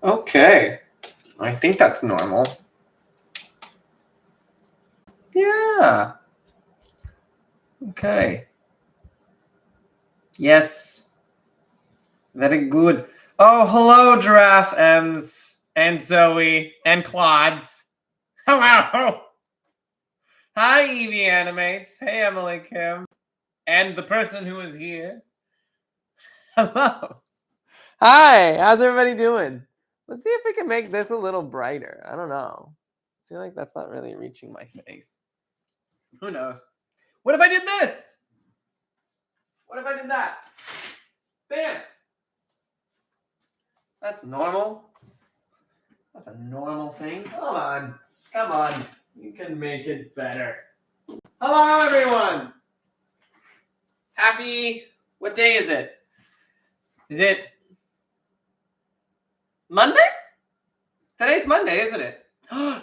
Okay. I think that's normal. Yeah. Okay. Yes. Very good. Oh, hello, Giraffe M's and Zoe and Claudes. Hello. Hi, Evie Animates. Hey, Emily Kim. And the person who is here. Hello. Hi. How's everybody doing? Let's see if we can make this a little brighter. I don't know. I feel like that's not really reaching my face. Who knows? What if I did this? What if I did that? Bam! That's normal. That's a normal thing. Hold on. Come on. You can make it better. Hello, everyone. Happy. What day is it? Is it Monday? Today's Monday, isn't it?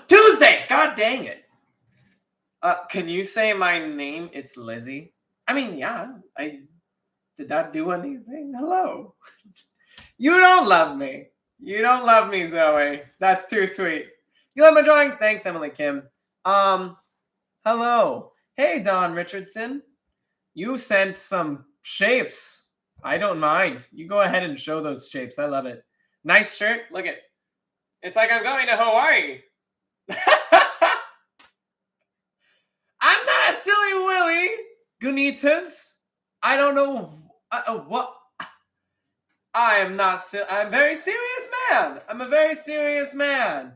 Tuesday! God dang it. Can you say my name? It's Lizzie. I mean, yeah. I did not do anything. Hello. You don't love me. You don't love me, Zoe. That's too sweet. You love my drawings? Thanks, Emily Kim. Hello. Hey, Don Richardson. You sent some shapes. I don't mind. You go ahead and show those shapes. I love it. Nice shirt. Look at it. It's like I'm going to Hawaii. I'm not a silly Willy. Gunitas. I don't know what. I am not. I'm a very serious man. I'm a very serious man.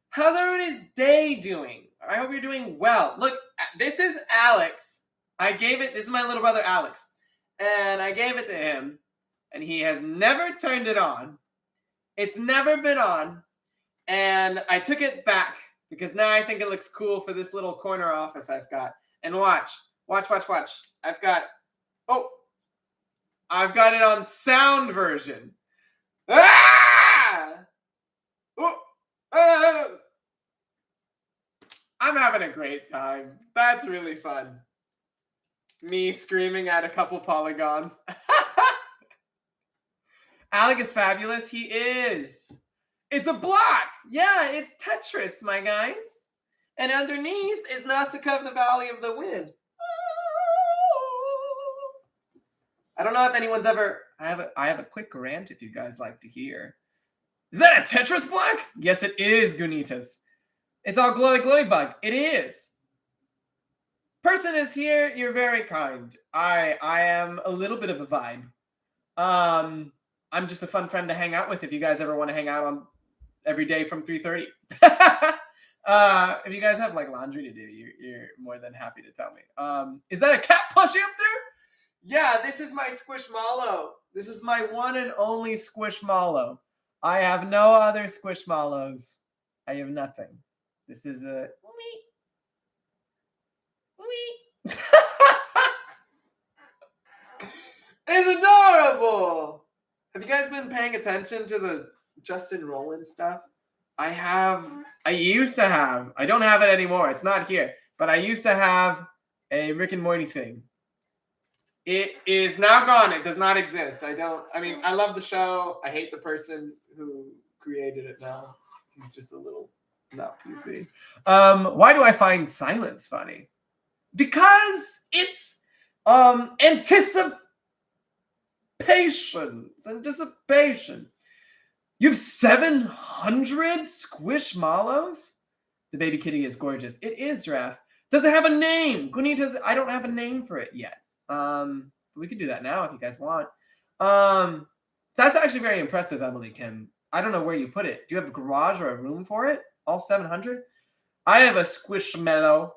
How's everybody's day doing? I hope you're doing well. Look, this is Alex. I gave it. This is my little brother Alex, and I gave it to him, and he has never turned it on. It's never been on, and I took it back because now I think it looks cool for this little corner office I've got. And watch. I've got it on sound version. Ah! I'm having a great time. That's really fun. Me screaming at a couple polygons. Alec is fabulous. He is. It's a block. Yeah, it's Tetris, my guys. And underneath is Nausicaa of the Valley of the Wind. I don't know if anyone's ever. I have a quick rant if you guys like to hear. Is that a Tetris block? Yes, it is, Gunitas. It's all glowy bug. It is. Person is here. You're very kind. I am a little bit of a vibe. I'm just a fun friend to hang out with if you guys ever want to hang out on every day from 3:30. If you guys have like laundry to do, you're more than happy to tell me. Is that a cat plushie up there? Yeah, this is my Squishmallow. This is my one and only Squishmallow. I have no other Squishmallows. I have nothing. This is a wee. It's adorable. Have you guys been paying attention to the Justin Roiland stuff? I used to have. I don't have it anymore. It's not here. But I used to have a Rick and Morty thing. It is now gone. It does not exist. I love the show. I hate the person who created it now. He's just a little not PC. Why do I find silence funny? Because it's anticipation. It's anticipation. You have 700 Squishmallows? The baby kitty is gorgeous. It is, Giraffe. Does it have a name? Gunitas, I don't have a name for it yet. We could do that now if you guys want. That's actually very impressive, Emily Kim. I don't know where you put it. Do you have a garage or a room for it? All 700? I have a Squishmallow.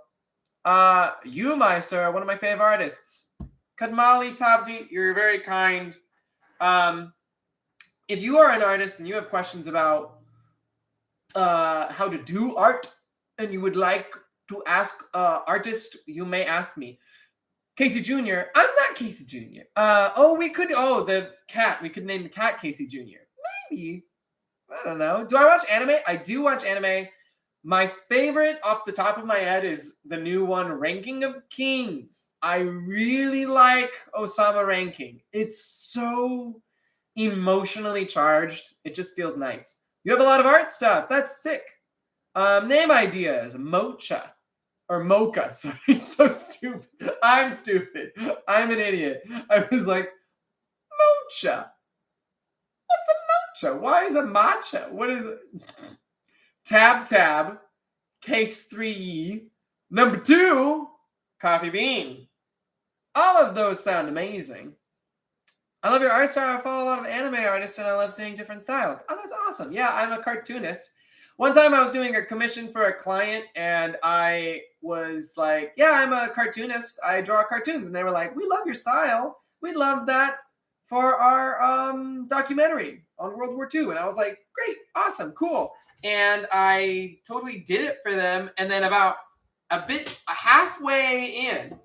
You, my sir, are one of my favorite artists. Kadmali Tabdi, you're very kind. If you are an artist and you have questions about how to do art and you would like to ask artist, you may ask me. Casey Jr. I'm not Casey Jr. The cat. We could name the cat Casey Jr. Maybe. I don't know. Do I watch anime? I do watch anime. My favorite off the top of my head is the new one, Ranking of Kings. I really like Osama Ranking. It's so emotionally charged. It just feels nice. You have a lot of art stuff. That's sick. Name ideas. Mocha. Or mocha. Sorry, it's so stupid. I'm stupid. I'm an idiot. I was like, mocha. What's a mocha? Why is a matcha? What is it? Tab. Case 3. Number 2, coffee bean. All of those sound amazing. I love your art style. I follow a lot of anime artists and I love seeing different styles. Oh, that's awesome. Yeah, I'm a cartoonist. One time I was doing a commission for a client and I was like, yeah, I'm a cartoonist. I draw cartoons. And they were like, we love your style. We'd love that for our documentary on World War II. And I was like, great, awesome, cool. And I totally did it for them. And then about halfway in,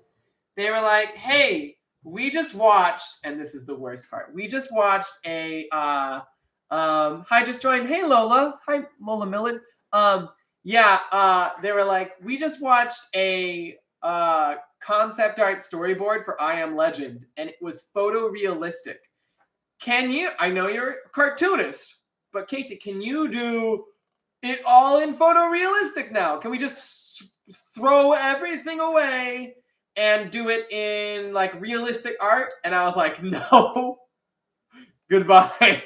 they were like, hey, we just watched, and this is the worst part. We just watched a hi, just joined. Hey, Lola. Hi, Lola Millard. They were like, we just watched a concept art storyboard for I Am Legend, and it was photorealistic. Can you, I know you're a cartoonist, but Casey, can you do it all in photorealistic now? Can we just throw everything away and do it in like realistic art? And I was like, no. Goodbye.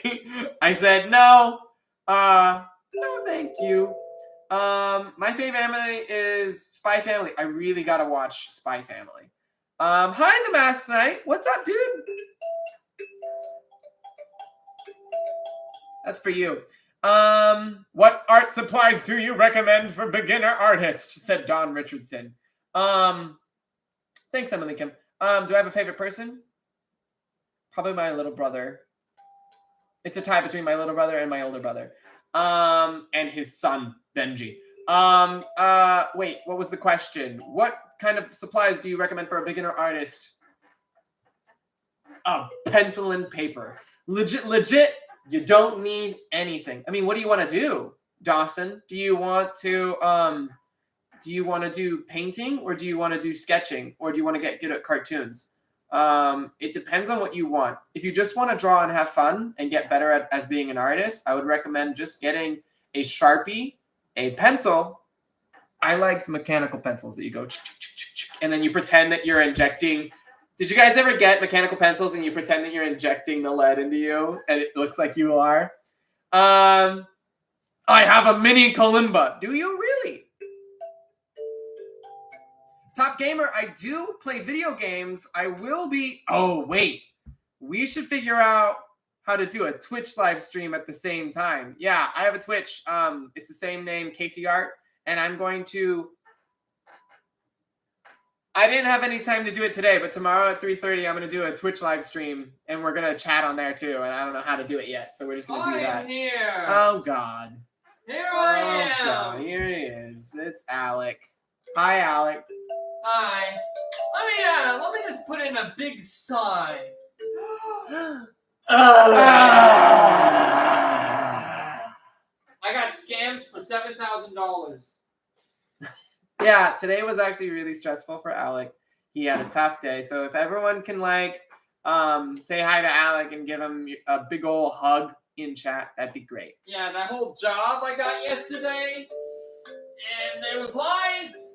I said no. No, thank you. My favorite anime is Spy Family. I really gotta watch Spy Family. Hi, The Masked Knight. What's up, dude? That's for you. What art supplies do you recommend for beginner artists? Said Don Richardson. Thanks, Emily Kim. Do I have a favorite person? Probably my little brother. It's a tie between my little brother and my older brother. And his son, Benji. Wait, what was the question? What kind of supplies do you recommend for a beginner artist? A pencil and paper. Legit, you don't need anything. I mean, what do you want to do, Dawson? Do you want to do painting, or do you want to do sketching, or do you want to get good at cartoons? It depends on what you want. If you just want to draw and have fun and get better at as being an artist, I would recommend just getting a Sharpie, a pencil. I like the mechanical pencils that you go and then you pretend that you're injecting. Did you guys ever get mechanical pencils and you pretend that you're injecting the lead into you and it looks like you are? I have a mini kalimba. Do you really? Top Gamer, I do play video games. I will be... Oh, wait. We should figure out how to do a Twitch live stream at the same time. Yeah, I have a Twitch. It's the same name, Casey Art. And I'm going to... I didn't have any time to do it today, but tomorrow at 3:30, I'm going to do a Twitch live stream. And we're going to chat on there, too. And I don't know how to do it yet. So we're just going to do that. I'm here. Oh, God. Here I am. God, here he is. It's Alec. Hi, Alec. Hi. Let me just put in a big sign. I got scammed for $7,000. Yeah, today was actually really stressful for Alec. He had a tough day. So if everyone can say hi to Alec and give him a big old hug in chat, that'd be great. Yeah, that whole job I got yesterday, and there was lies.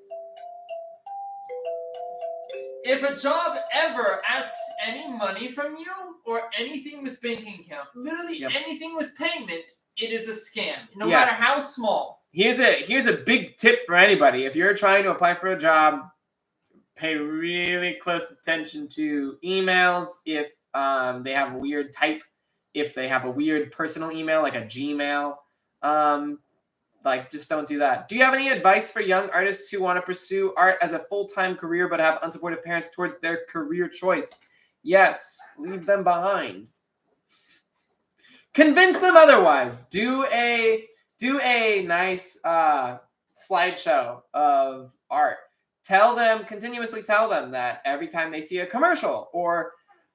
If a job ever asks any money from you or anything with banking account, literally anything with payment, it is a scam, no matter how small. Here's a big tip for anybody. If you're trying to apply for a job, pay really close attention to emails. If they have a weird type, if they have a weird personal email like a Gmail, just don't do that. Do you have any advice for young artists who want to pursue art as a full-time career but have unsupportive parents towards their career choice? Yes, leave them behind. Convince them otherwise. Do a nice slideshow of art. Continuously tell them that every time they see a commercial or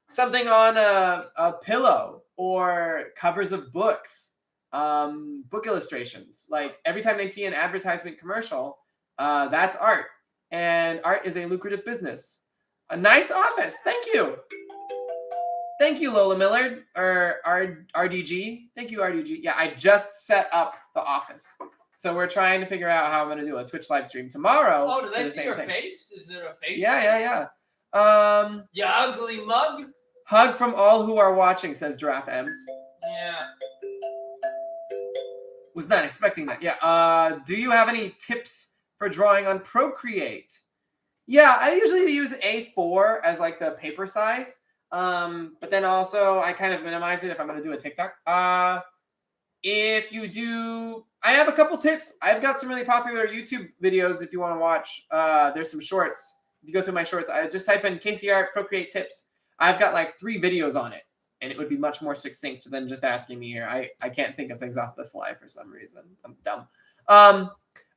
something on a pillow or covers of books, book illustrations, like every time they see an advertisement commercial, that's art, and art is a lucrative business. A nice office, thank you. Thank you, Lola Millard, or RDG. Thank you, RDG. Yeah, I just set up the office. So we're trying to figure out how I'm going to do a Twitch live stream tomorrow. Oh, do for they the see same your thing. face? Is there a face? Yeah. You ugly mug. Hug from all who are watching, says Giraffe M's. Yeah. Was not expecting that. Yeah. Do you have any tips for drawing on Procreate? Yeah, I usually use A4 as like the paper size. But then also I kind of minimize it if I'm going to do a TikTok. If you do, I have a couple tips. I've got some really popular YouTube videos if you want to watch. There's some shorts. If you go through my shorts, I just type in KCR Procreate tips. I've got like 3 videos on it, and it would be much more succinct than just asking me here. I can't think of things off the fly for some reason. I'm dumb.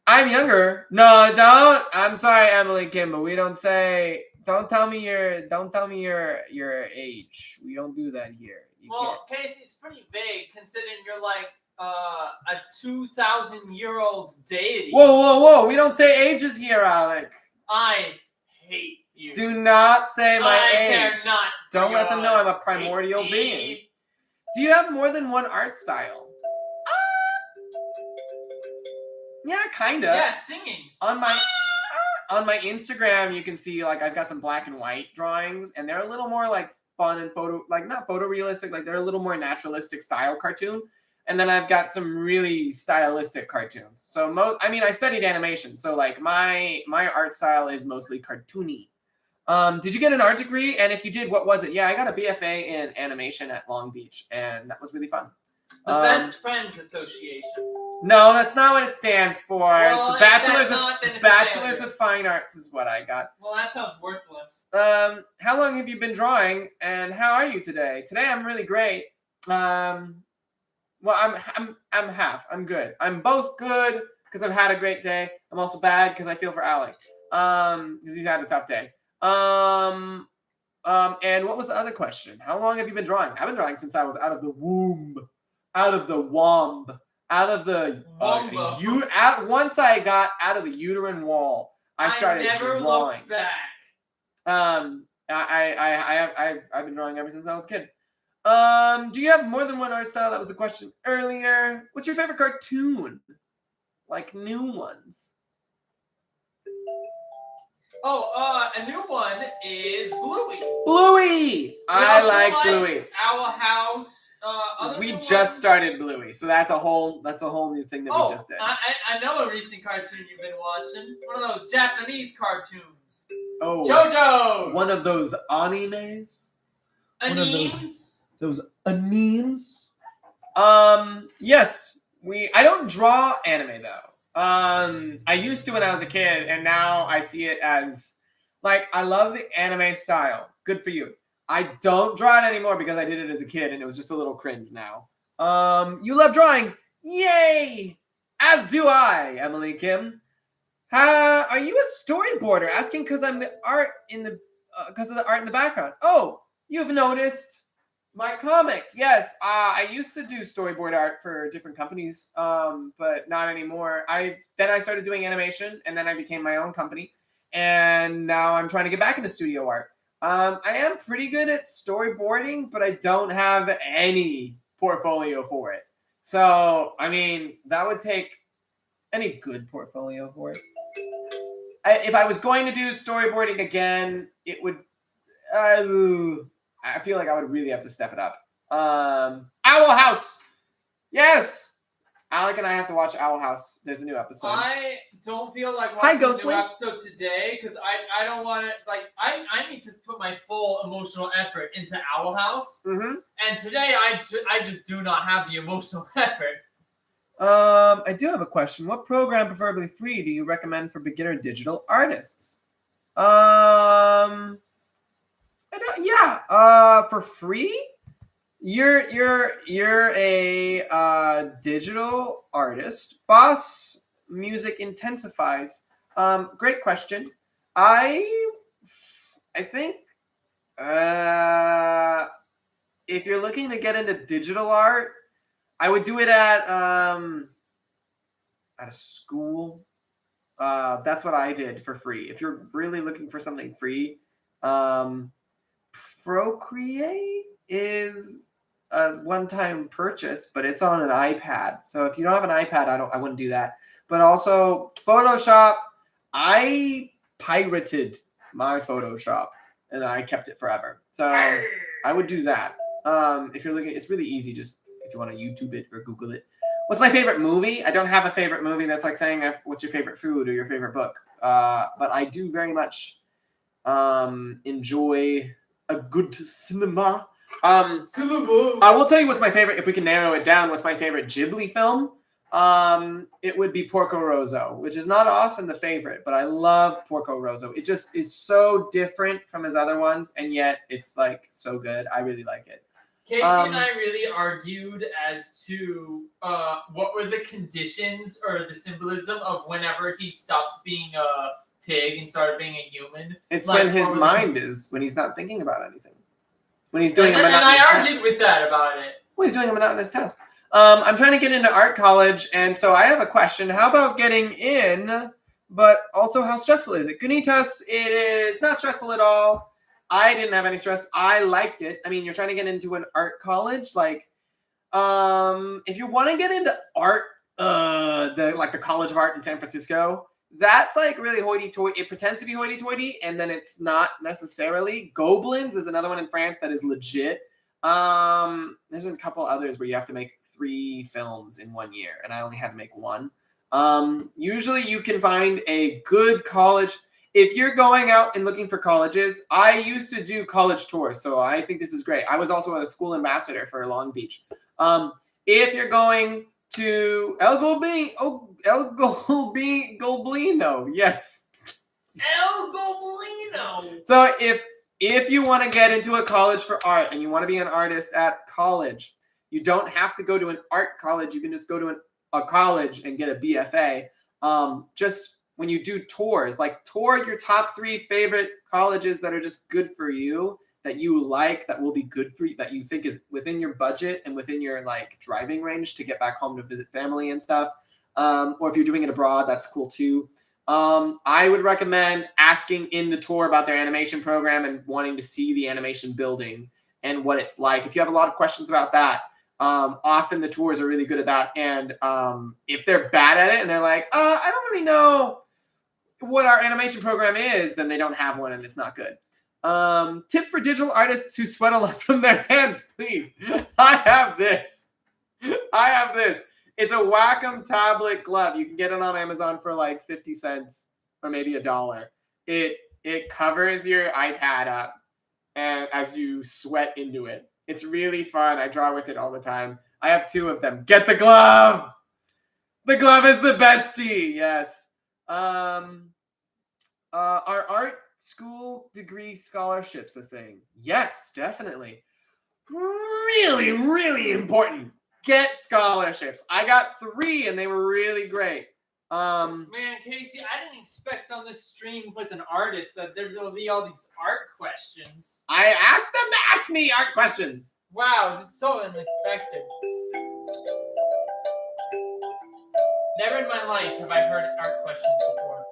I'm younger. No, don't. I'm sorry, Emily Kim, but we don't say. Don't tell me your age. We don't do that here. You Well, Casey, it's pretty vague considering you're like a 2,000-year-old's deity. Whoa! We don't say ages here, Alec. I hate you. Do not say my age. I cannot. Don't let them know I'm a primordial being. Do you have more than one art style? Yeah, kinda. Yeah, singing. On my Instagram, you can see like I've got some black and white drawings, and they're a little more like fun and not photorealistic, like they're a little more naturalistic style cartoon. And then I've got some really stylistic cartoons. So I studied animation, so like my art style is mostly cartoony. Did you get an art degree? And if you did, what was it? Yeah, I got a BFA in animation at Long Beach, and that was really fun. The Best Friends Association. No, that's not what it stands for. Well, it's Bachelors of Fine Arts is what I got. Well, that sounds worthless. How long have you been drawing, and how are you today? Today I'm really great. Well, I'm half. I'm good. I'm both good because I've had a great day. I'm also bad because I feel for Alec. Because he's had a tough day. And what was the other question? How long have you been drawing? I've been drawing since I was out of the womb, out of the womb. Out of the once I got out of the uterine wall, I started never drawing. Looked back. I've been drawing ever since I was a kid. Do you have more than one art style? That was the question earlier. What's your favorite cartoon? Like new ones. Oh, a new one is Bluey. Bluey! I like Bluey. Owl House. We just started Bluey, so that's a whole new thing that we just did. I know a recent cartoon you've been watching. One of those Japanese cartoons. Oh, JoJo. One of those animes. Animes. Those animes. Yes, I don't draw anime though. I used to when I was a kid, and now I see it as like I love the anime style. Good for you. I don't draw it anymore because I did it as a kid, and it was just a little cringe now. You love drawing, yay! As do I, Emily Kim. Are you a storyboarder? Asking because I'm the art in the because of the art in the background. Oh, you've noticed my comic. Yes, I used to do storyboard art for different companies, but not anymore. Then I started doing animation, and then I became my own company, and now I'm trying to get back into studio art. I am pretty good at storyboarding, but I don't have any portfolio for it. So, I mean, that would take any good portfolio for it. If I was going to do storyboarding again, it would. I feel like I would really have to step it up. Owl House. Yes. Alec and I have to watch Owl House. There's a new episode. I don't feel like watching a new episode today because I don't want to, like, I need to put my full emotional effort into Owl House. Mm-hmm. And today I just do not have the emotional effort. I do have a question. What program, preferably free, do you recommend for beginner digital artists? For free? You're a digital artist. Boss Music Intensifies. Great question. I think if you're looking to get into digital art, I would do it at a school. That's what I did for free. If you're really looking for something free, Procreate is a one-time purchase, but it's on an iPad. So if you don't have an iPad, I wouldn't do that. But also Photoshop, I pirated my Photoshop and I kept it forever. So I would do that. If you're looking, it's really easy. Just if you want to YouTube it or Google it. What's my favorite movie? I don't have a favorite movie. That's like saying what's your favorite food or your favorite book. But I do very much enjoy a good cinema. I will tell you what's my favorite. If we can narrow it down, what's my favorite Ghibli film? It would be Porco Rosso, which is not often the favorite, but I love Porco Rosso. It just is so different from his other ones, and yet it's like so good. I really like it. Casey and I really argued as to what were the conditions or the symbolism of whenever he stopped being a pig and started being a human. It's like, when his mind is, when he's not thinking about anything. When he's doing a monotonous task. And I argued task. with that about it. Well, he's doing a monotonous task. I'm trying to get into art college, and so I have a question. How about getting in, but also how stressful is it? Gunitas, it is not stressful at all. I didn't have any stress. I liked it. I mean, you're trying to get into an art college. Like, if you want to get into art, the College of Art in San Francisco, that's like really hoity-toity. It pretends to be hoity-toity, and then it's not necessarily. Gobelins is another one in France that is legit. There's a couple others where you have to make 3 films in 1 year, and I only had to make 1. Usually you can find a good college. If you're going out and looking for colleges, I used to do college tours, so I think this is great. I was also a school ambassador for Long Beach. If you're going to El Goblino, yes. El Goblino. So if you want to get into a college for art and you want to be an artist at college, you don't have to go to an art college. You can just go to a college and get a BFA. Just when you do tours, like tour your top 3 favorite colleges that are just good for you, that you like, that will be good for you, that you think is within your budget and within your like driving range to get back home to visit family and stuff. Or if you're doing it abroad, that's cool too. I would recommend asking in the tour about their animation program and wanting to see the animation building and what it's like. If you have a lot of questions about that, often the tours are really good at that. And if they're bad at it and they're like, I don't really know what our animation program is, then they don't have one and it's not good. Tip for digital artists who sweat a lot from their hands, please. I have this. It's a Wacom tablet glove. You can get it on Amazon for like 50 cents or maybe $1. It covers your iPad up and as you sweat into it. It's really fun. I draw with it all the time. I have 2 of them. Get the glove. The glove is the bestie. Yes. Are art school degree scholarships a thing? Yes, definitely. Really, really important. Get scholarships. I got 3 and they were really great. Man, Casey, I didn't expect on this stream with an artist that there will be all these art questions. I asked them to ask me art questions. Wow, this is so unexpected. Never in my life have I heard art questions before.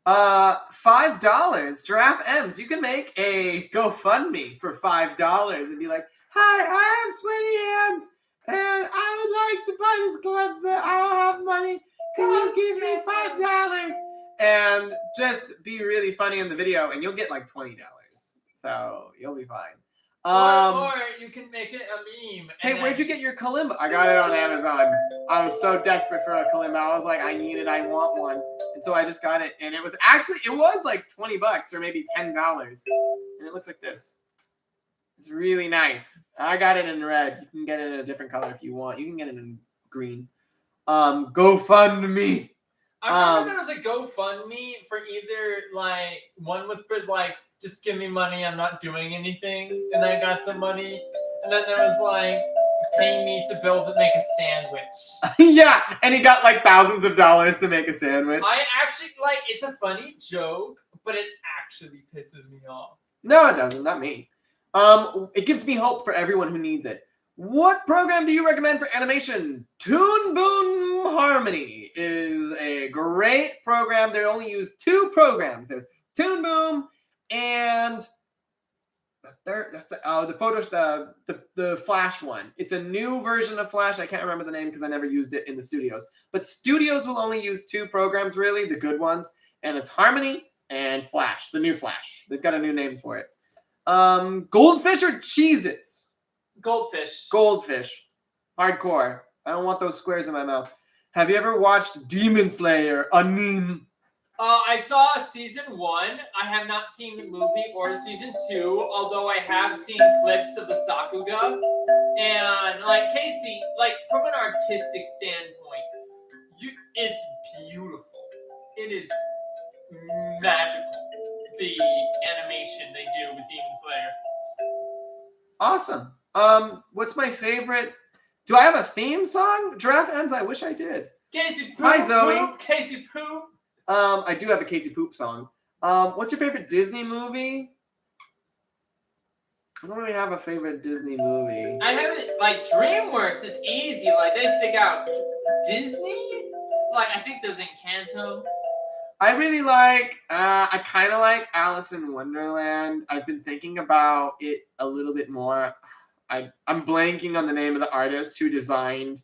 $5. Giraffe M's. You can make a GoFundMe for $5 and be like, hi, I have sweaty hands and I would like to buy this glove, but I don't have money. Can you give me $5? And just be really funny in the video and you'll get like $20. So you'll be fine. Or you can make it a meme. Hey, where'd you get your kalimba? I got it on Amazon. I was so desperate for a kalimba. I was like, I need it. I want one. And so I just got it. And it was like $20 or maybe $10. And it looks like this. It's really nice. I got it in red. You can get it in a different color if you want. You can get it in green. GoFundMe. I remember there was a GoFundMe for either like one was for like just give me money, I'm not doing anything, and I got some money, and then there was like pay me to make a sandwich. Yeah, and he got like thousands of dollars to make a sandwich. I actually like it's a funny joke, but it actually pisses me off. No, it doesn't. Not me. It gives me hope for everyone who needs it. What program do you recommend for animation? Toon Boom Harmony is a great program. They only use 2 programs. There's Toon Boom and the Flash one. It's a new version of Flash. I can't remember the name because I never used it in the studios. But studios will only use 2 programs, really, the good ones, and it's Harmony and Flash, the new Flash. They've got a new name for it. Goldfish or Cheez-Its? Goldfish. Goldfish. Hardcore. I don't want those squares in my mouth. Have you ever watched Demon Slayer anime? I saw season 1. I have not seen the movie or season 2, although I have seen clips of the Sakuga. And like Casey, like from an artistic standpoint, it's beautiful. It is magical. The animation they do with Demon Slayer. Awesome. What's my favorite? Do I have a theme song? Giraffe M's. I wish I did. Casey Poop. Hi, Zoe. Poop, Casey Poop. I do have a Casey Poop song. What's your favorite Disney movie? I don't really have a favorite Disney movie. I haven't, like, DreamWorks, it's easy. Like, they stick out. Disney? Like, I think there's Encanto. I really like, I kind of like Alice in Wonderland. I've been thinking about it a little bit more. I'm blanking on the name of the artist who designed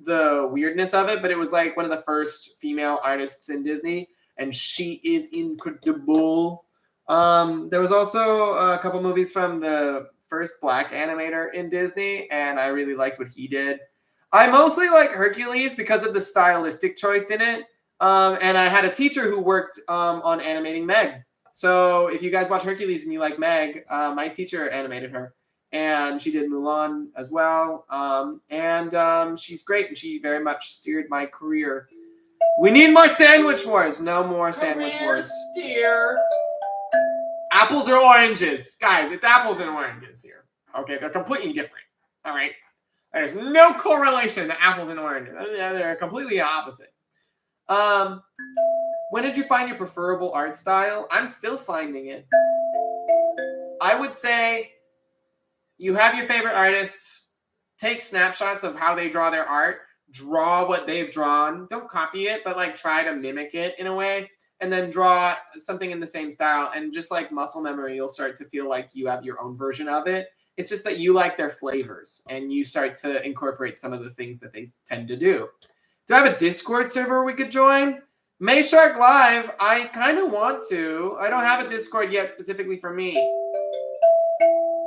the weirdness of it, but it was like one of the first female artists in Disney, and she is incredible. There was also a couple movies from the first black animator in Disney, and I really liked what he did. I mostly like Hercules because of the stylistic choice in it. And I had a teacher who worked on animating Meg. So if you guys watch Hercules and you like Meg, my teacher animated her. And she did Mulan as well. And she's great, and she very much steered my career. We need more Sandwich Wars. No more Sandwich Wars. Steer. Apples or oranges? Guys, it's apples and oranges here. Okay, they're completely different. All right? There's no correlation to apples and oranges. They're completely opposite. When did you find your preferable art style? I'm still finding it. I would say you have your favorite artists, take snapshots of how they draw their art, draw what they've drawn. Don't copy it, but like try to mimic it in a way, and then draw something in the same style. And just like muscle memory, you'll start to feel like you have your own version of it. It's just that you like their flavors and you start to incorporate some of the things that they tend to do. Do I have a Discord server we could join? Mayshark Live, I kind of want to. I don't have a Discord yet specifically for me.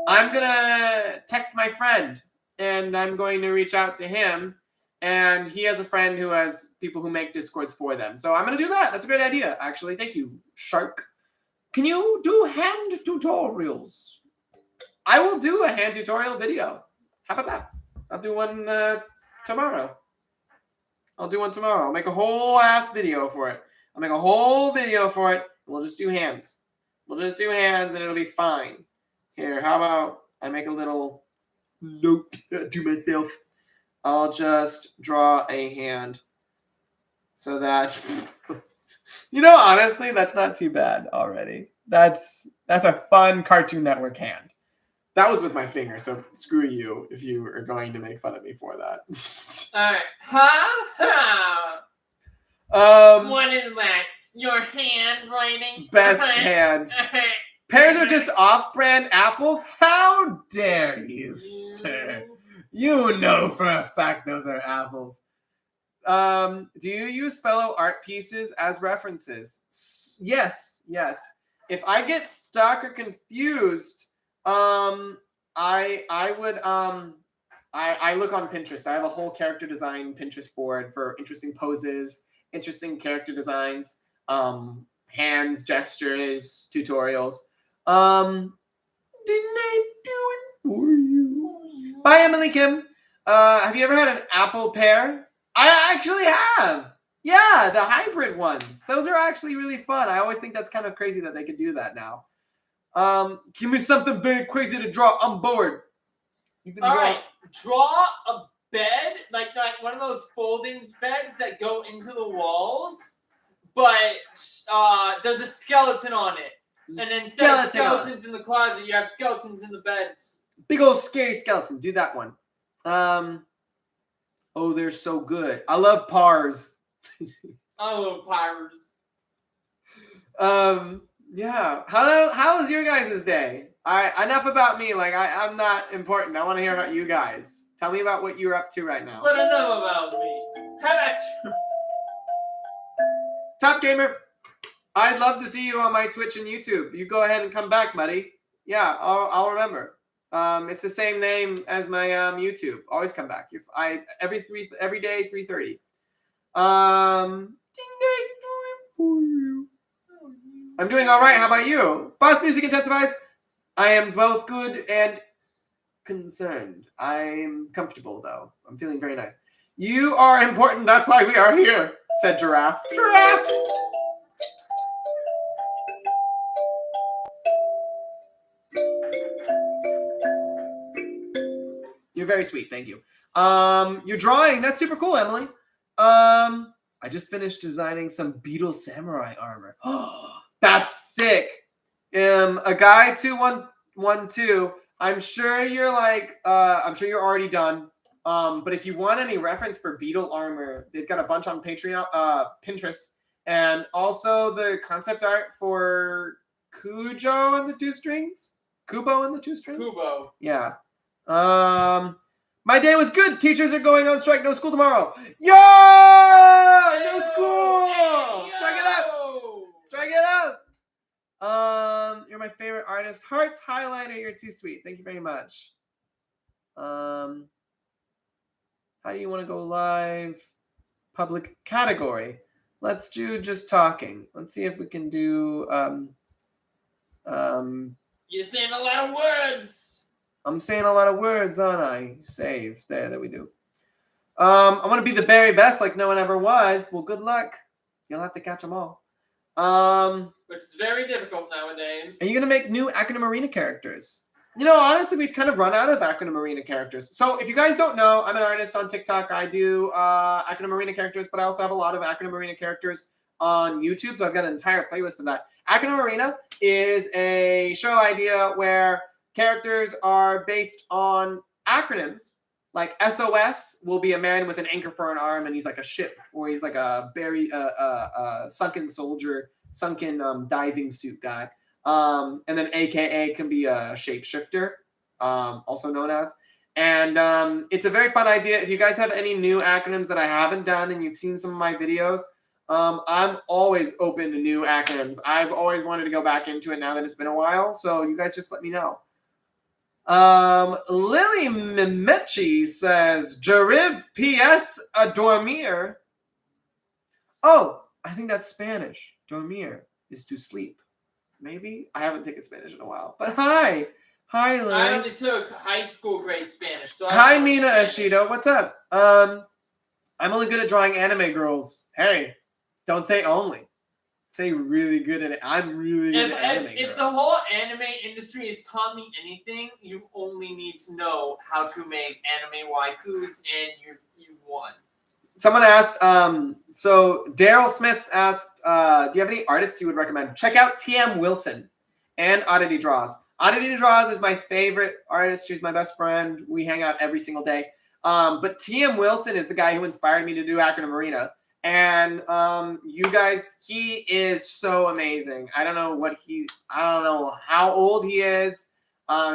I'm going to text my friend, and I'm going to reach out to him. And he has a friend who has people who make Discords for them. So I'm going to do that. That's a great idea, actually. Thank you, Shark. Can you do hand tutorials? I will do a hand tutorial video. How about that? I'll do one tomorrow. I'll make a whole ass video for it. I'll make a whole video for it. We'll just do hands. And it'll be fine. Here, how about I make a little note to myself. I'll just draw a hand. So that, honestly, that's not too bad already. That's a fun Cartoon Network hand. That was with my finger, so screw you if you are going to make fun of me for that. Alright. What is that? Your handwriting? Best hand. Pears are just off-brand apples? How dare you, sir? You know for a fact those are apples. Do you use fellow art pieces as references? Yes. If I get stuck or confused, I look on Pinterest. I have a whole character design Pinterest board for interesting poses, interesting character designs, hands, gestures, tutorials. Didn't I do it for you? Bye, Emily Kim. Have you ever had an apple pear? I actually have. Yeah, the hybrid ones. Those are actually really fun. I always think that's kind of crazy that they could do that now. Give me something very crazy to draw. I'm bored. All right, draw a bed, like one of those folding beds that go into the walls, but there's a skeleton on it. And then instead of skeletons in the closet, you have skeletons in the beds. Big old scary skeleton. Do that one. Oh, they're so good. I love pars. I love pirates. Yeah. How was your guys' day? Enough about me. Like I'm not important. I want to hear about you guys. Tell me about what you're up to right now. Let her know about me. How about you? Top Gamer, I'd love to see you on my Twitch and YouTube. You go ahead and come back, buddy. Yeah, I'll remember. It's the same name as my YouTube. Always come back. Every day 3:30. I'm doing all right. How about you? Boss Music intensifies. I am both good and concerned. I'm comfortable though. I'm feeling very nice. You are important. That's why we are here," said Giraffe. Giraffe. You're very sweet. Thank you. You're drawing. That's super cool, Emily. I just finished designing some Beetle Samurai armor. That's sick. A guy 2112. I'm sure you're already done. But if you want any reference for Beetle armor, they've got a bunch on Patreon, Pinterest, and also the concept art for Kubo and the Two Strings. Kubo. Yeah. My day was good. Teachers are going on strike. No school tomorrow. Yeah! No school! Hey, Strike it up! Strike it up! You're my favorite artist. Hearts highlighter, you're too sweet. Thank you very much. How do you want to go live? Public category. Let's do just talking. Let's see if we can do You're saying a lot of words. I'm saying a lot of words, aren't I? Save. There we do. I want to be the very best like no one ever was. Well, good luck. You'll have to catch them all. Which is very difficult nowadays. Are you going to make new Acronym Arena characters? You know, honestly, we've kind of run out of Acronym Arena characters. So if you guys don't know, I'm an artist on TikTok. I do Acronym Arena characters, but I also have a lot of Acronym Arena characters on YouTube. So I've got an entire playlist of that. Acronym Arena is a show idea where characters are based on acronyms. Like SOS will be a man with an anchor for an arm, and he's like a ship, or he's like a sunken soldier, diving suit guy. And then AKA can be a shapeshifter, also known as. And it's a very fun idea. If you guys have any new acronyms that I haven't done and you've seen some of my videos, I'm always open to new acronyms. I've always wanted to go back into it now that it's been a while, so you guys just let me know. Lily Mimechi says, J'arrive PS a dormir. Oh, I think that's Spanish. Dormir is to sleep. Maybe? I haven't taken Spanish in a while. But hi. Hi, Lily. I only took high school grade Spanish. So hi, Mina Ashido. What's up? I'm only good at drawing anime girls. Hey, don't say only. Say really good at it. I'm really good at anime girls. If the whole anime industry has taught me anything, you only need to know how to make anime waifus, and you've won. Someone asked, so Daryl Smiths asked, do you have any artists you would recommend? Check out TM Wilson and Oddity Draws. Oddity Draws is my favorite artist. She's my best friend. We hang out every single day. But TM Wilson is the guy who inspired me to do Acronym Arena. And you guys, he is so amazing. I don't know how old he is.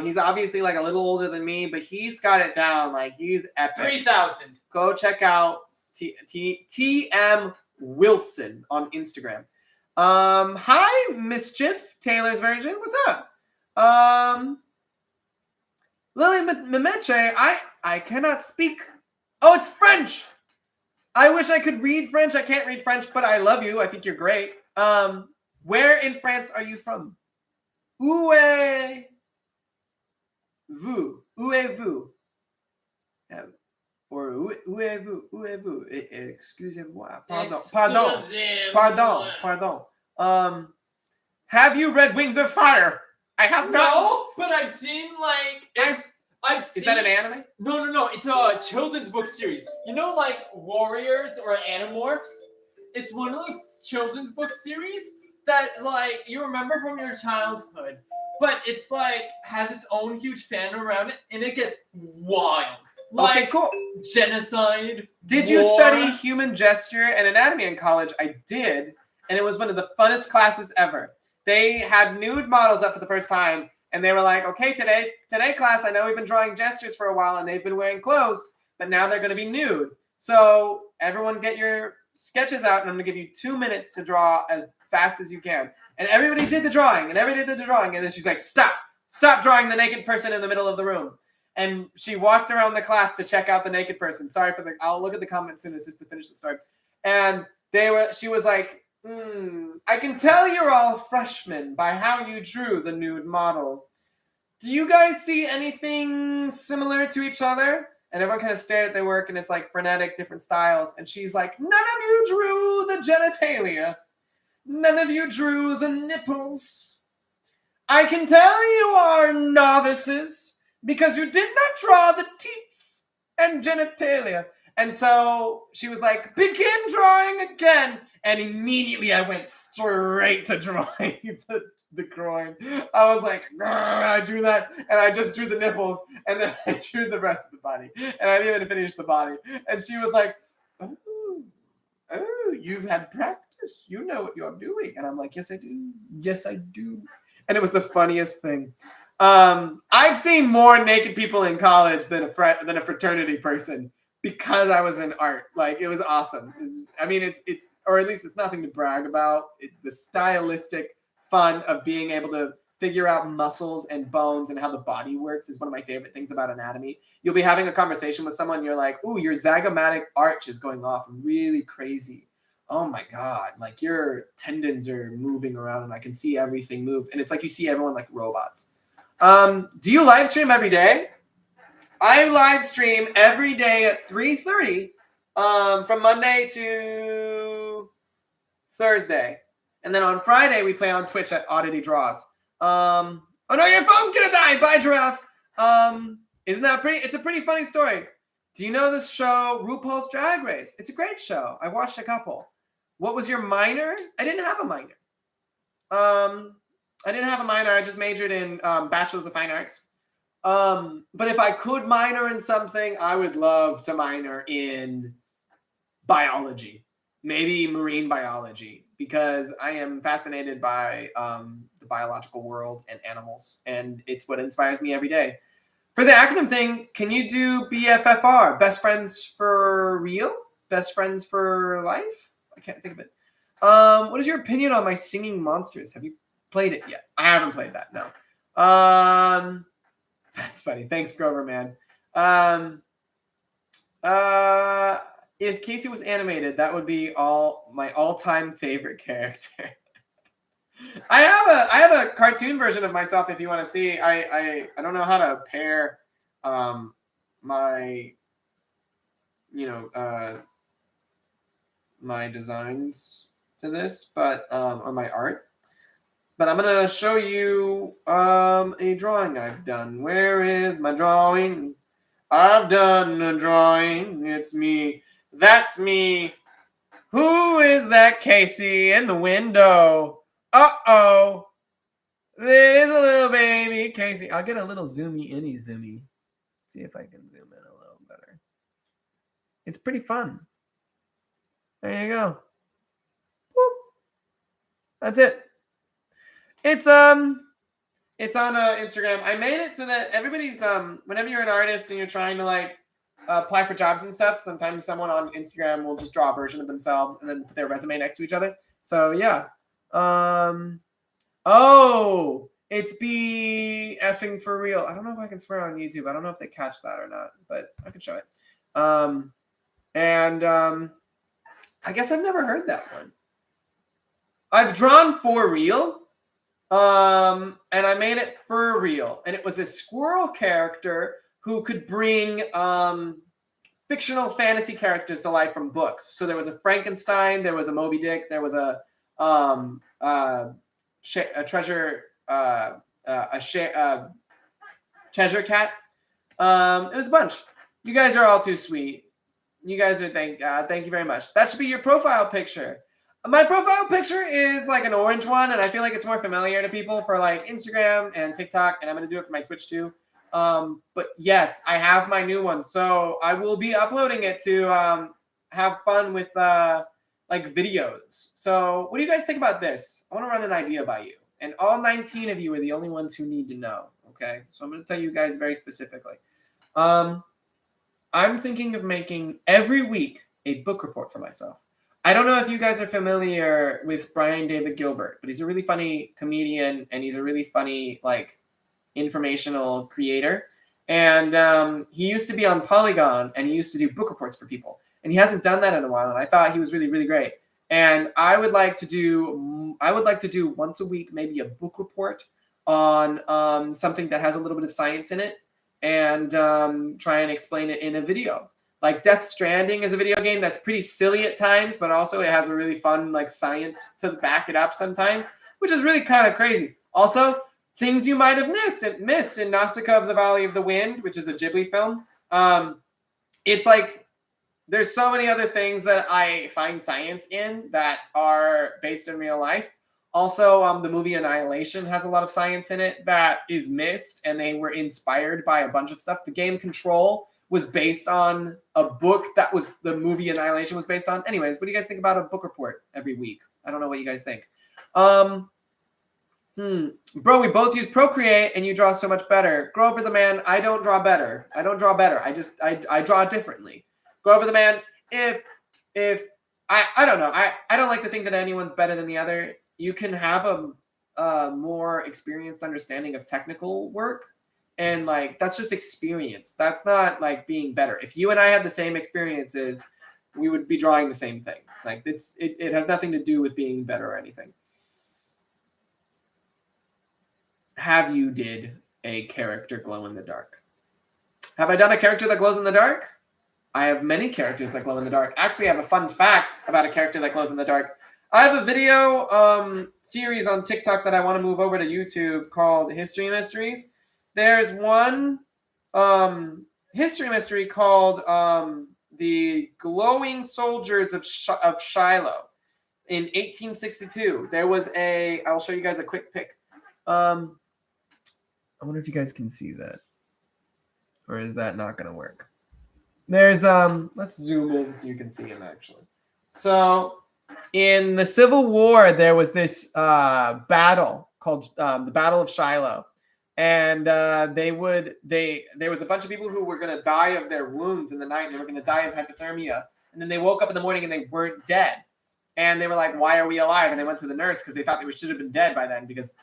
He's obviously like a little older than me, but he's got it down. Like he's epic. 3,000. Go check out TM Wilson on Instagram. Hi, Mischief, Taylor's Virgin. What's up? Lily Memeche, I cannot speak. Oh, it's French. I wish I could read French. I can't read French, but I love you. I think you're great. Where in France are you from? Où êtes-vous? Où êtes-vous? Or où êtes-vous? Où êtes-vous? Excusez-moi. Pardon. Have you read Wings of Fire? I have not. No, but I've seen like I've seen. Is that an anime? No. It's a children's book series. You know, like Warriors or Animorphs. It's one of those children's book series that like you remember from your childhood, but it's like has its own huge fandom around it, and it gets wild. Like, okay, cool. Genocide. Did you study human gesture and anatomy in college? I did, and it was one of the funnest classes ever. they had nude models up for the first time, and they were like, okay, today class, I know we've been drawing gestures for a while, and they've been wearing clothes, but now they're going to be nude. So everyone get your sketches out, and I'm going to give you 2 minutes to draw as fast as you can. And everybody did the drawing, and then she's like, stop drawing the naked person in the middle of the room. And she walked around the class to check out the naked person. Sorry for I'll look at the comments soon. It's just to finish the story. And she was like, I can tell you're all freshmen by how you drew the nude model. Do you guys see anything similar to each other? And everyone kind of stared at their work, and it's like frenetic, different styles. And she's like, none of you drew the genitalia. None of you drew the nipples. I can tell you are novices because you did not draw the teats and genitalia. And so she was like, begin drawing again. And immediately I went straight to drawing the groin. I was like, I drew that, and I just drew the nipples, and then I drew the rest of the body. And I didn't even finish the body. And she was like, oh, you've had practice. You know what you're doing. And I'm like, yes, I do. Yes, I do. And it was the funniest thing. I've seen more naked people in college than a fraternity person because I was in art. Like, it was awesome. It's or at least it's nothing to brag about. The stylistic fun of being able to figure out muscles and bones and how the body works is one of my favorite things about anatomy. You'll be having a conversation with someone, and you're like, ooh, your zygomatic arch is going off really crazy. Oh my God, like your tendons are moving around and I can see everything move. And it's like you see everyone like robots. Do you live stream every day? I live stream every day at 3:30 from Monday to Thursday. And then on Friday, we play on Twitch at Oddity Draws. Oh no, your phone's gonna die! Bye, Giraffe! Isn't that pretty? It's a pretty funny story. Do you know this show, RuPaul's Drag Race? It's a great show. I've watched a couple. What was your minor? I didn't have a minor. I just majored in Bachelor's of Fine Arts. But if I could minor in something, I would love to minor in biology. Maybe marine biology, because I am fascinated by the biological world and animals, and it's what inspires me every day. For the acronym thing, can you do BFFR? Best friends for real? Best friends for life? I can't think of it. What is your opinion on my Singing Monsters? Have you played it yet? I haven't played that, no. That's funny. Thanks, Grover, man. If Casey was animated, that would be my all-time favorite character. I have a cartoon version of myself if you want to see. I don't know how to pair my my designs to this, but or my art. But I'm gonna show you a drawing I've done. Where is my drawing? I've done a drawing. It's me. That's me. Who is that Casey in the window? Uh-oh. There's a little baby Casey. I'll get a little zoomy. See if I can zoom in a little better. It's pretty fun. There you go. Whoop. That's it. It's on Instagram. I made it so that everybody's whenever you're an artist and you're trying to like apply for jobs and stuff, sometimes someone on Instagram will just draw a version of themselves and then put their resume next to each other. So yeah. Oh, it's be effing for real. I don't know if I can swear on YouTube. I don't know if they catch that or not, but I can show it. I guess I've never heard that one. I've drawn for real. And I made it for real. And it was a squirrel character who could bring fictional fantasy characters to life from books. So there was a Frankenstein, there was a Moby Dick, there was a Cheshire cat. It was a bunch. You guys are all too sweet. You guys are thank you very much. That should be your profile picture. My profile picture is like an orange one, and I feel like it's more familiar to people for like Instagram and TikTok, and I'm going to do it for my Twitch too. But yes, I have my new one, so I will be uploading it to have fun with like videos. So what do you guys think about this? I want to run an idea by you. And all 19 of you are the only ones who need to know. Okay, so I'm going to tell you guys very specifically. I'm thinking of making every week a book report for myself. I don't know if you guys are familiar with Brian David Gilbert, but he's a really funny comedian and he's a really funny, like, informational creator. And he used to be on Polygon and he used to do book reports for people. And he hasn't done that in a while. And I thought he was really, really great. And I would like to do once a week, maybe a book report on something that has a little bit of science in it and try and explain it in a video. Like Death Stranding is a video game that's pretty silly at times, but also it has a really fun like science to back it up sometimes, which is really kind of crazy. Also, things you might have missed in Nausicaa of the Valley of the Wind, which is a Ghibli film. It's like there's so many other things that I find science in that are based in real life. Also, the movie Annihilation has a lot of science in it that is missed, and they were inspired by a bunch of stuff. The game Control was based on a book that was the movie Annihilation was based on. Anyways, what do you guys think about a book report every week? I don't know what you guys think. Bro, we both use Procreate and you draw so much better. Grover the Man, I don't draw better. I draw differently. Grover the Man, if I don't know. I don't like to think that anyone's better than the other. You can have a more experienced understanding of technical work. And like, that's just experience. That's not like being better. If you and I had the same experiences, we would be drawing the same thing. Like it has nothing to do with being better or anything. Have you did a character glow in the dark? Have I done a character that glows in the dark? I have many characters that glow in the dark. Actually, I have a fun fact about a character that glows in the dark. I have a video series on TikTok that I want to move over to YouTube called History Mysteries. There's one history mystery called The Glowing Soldiers of Shiloh in 1862. There was I'll show you guys a quick pic. I wonder if you guys can see that. Or is that not going to work? There's, let's zoom in so you can see him actually. So in the Civil War, there was this battle called the Battle of Shiloh. And there was a bunch of people who were going to die of their wounds in the night. They were going to die of hypothermia. And then they woke up in the morning and they weren't dead. And they were like, why are we alive? And they went to the nurse because they thought they should have been dead by then because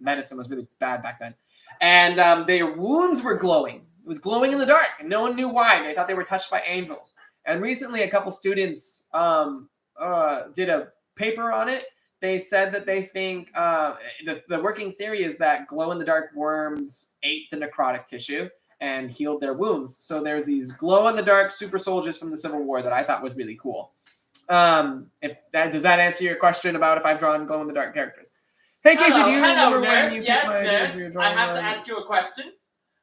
medicine was really bad back then. And their wounds were glowing. It was glowing in the dark. And no one knew why. They thought they were touched by angels. And recently a couple students did a paper on it. They said that they think the working theory is that glow-in-the-dark worms ate the necrotic tissue and healed their wounds. So there's these glow-in-the-dark super soldiers from the Civil War that I thought was really cool. Does that answer your question about if I've drawn glow-in-the-dark characters? Hey, Casey, do you remember when you yes, picked my ideas for your nurse. drawing? I have to ask you a question.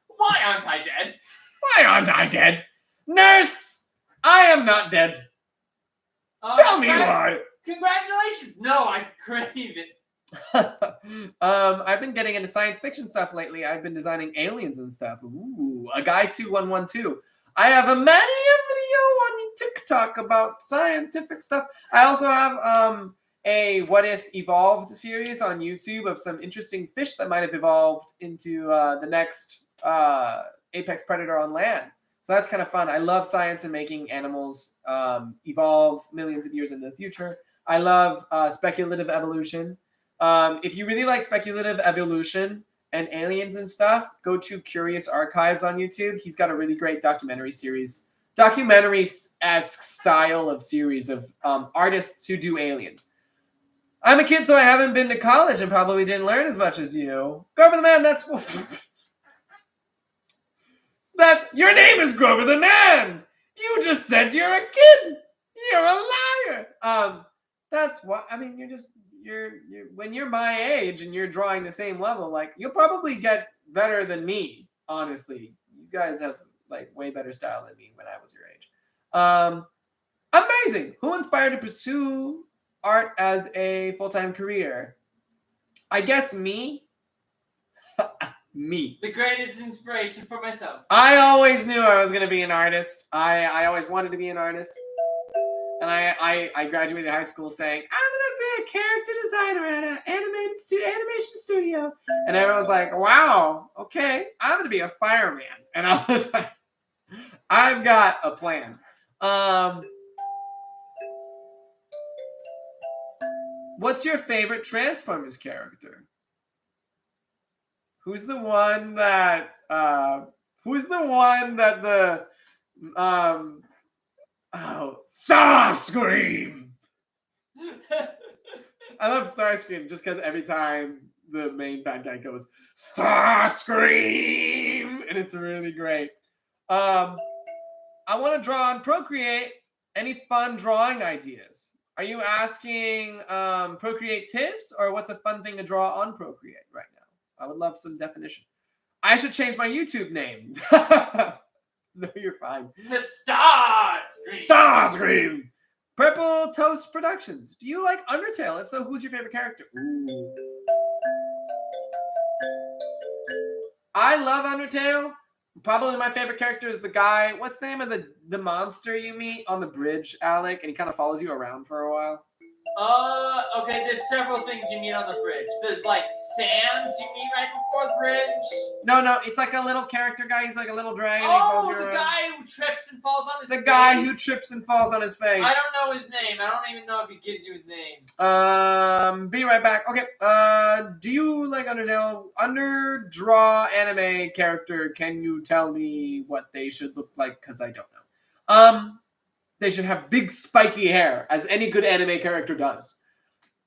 Why aren't I dead? Why aren't I dead? Nurse, I am not dead. Tell me why. Congratulations! No, I crave it. I've been getting into science fiction stuff lately. I've been designing aliens and stuff. Ooh, a guy 2112. I have a video on TikTok about scientific stuff. I also have a What If Evolved series on YouTube of some interesting fish that might have evolved into the next apex predator on land. So that's kind of fun. I love science and making animals evolve millions of years into the future. I love speculative evolution. If you really like speculative evolution and aliens and stuff, go to Curious Archives on YouTube. He's got a really great documentary-esque style of series of artists who do aliens. I'm a kid, so I haven't been to college and probably didn't learn as much as you. Grover the Man, that's your name is Grover the Man. You just said you're a kid. You're a liar. That's what I mean. You're when you're my age and you're drawing the same level, like you'll probably get better than me. Honestly, you guys have like way better style than me when I was your age. Amazing. Who inspired to pursue art as a full-time career? I guess me. Me. The greatest inspiration for myself. I always knew I was going to be an artist. I always wanted to be an artist. And I graduated high school saying, I'm going to a character designer at an animation studio. And everyone's like, wow, okay, I'm going to be a fireman. And I was like, I've got a plan. What's your favorite Transformers character? Who's the one that Starscream? I love Starscream just because every time the main bad guy goes Starscream, and it's really great. I want to draw on Procreate. Any fun drawing ideas? Are you asking Procreate tips, or what's a fun thing to draw on Procreate right now? I would love some definition. I should change my YouTube name. No, you're fine. To Starscream. Starscream. Purple Toast Productions. Do you like Undertale? If so, who's your favorite character? Ooh. I love Undertale. Probably my favorite character is the guy. What's the name of the monster you meet on the bridge, Alec? And he kind of follows you around for a while. Okay, there's several things you meet on the bridge. There's like sands you meet right before the bridge. No, it's like a little character guy. He's like a little dragon. Oh, the guy who trips and falls on his face. The guy who trips and falls on his face. I don't know his name. I don't even know if he gives you his name. Be right back. Okay. Do you like Undertale? Underdraw anime character. Can you tell me what they should look like? Because I don't know. They should have big spiky hair, as any good anime character does.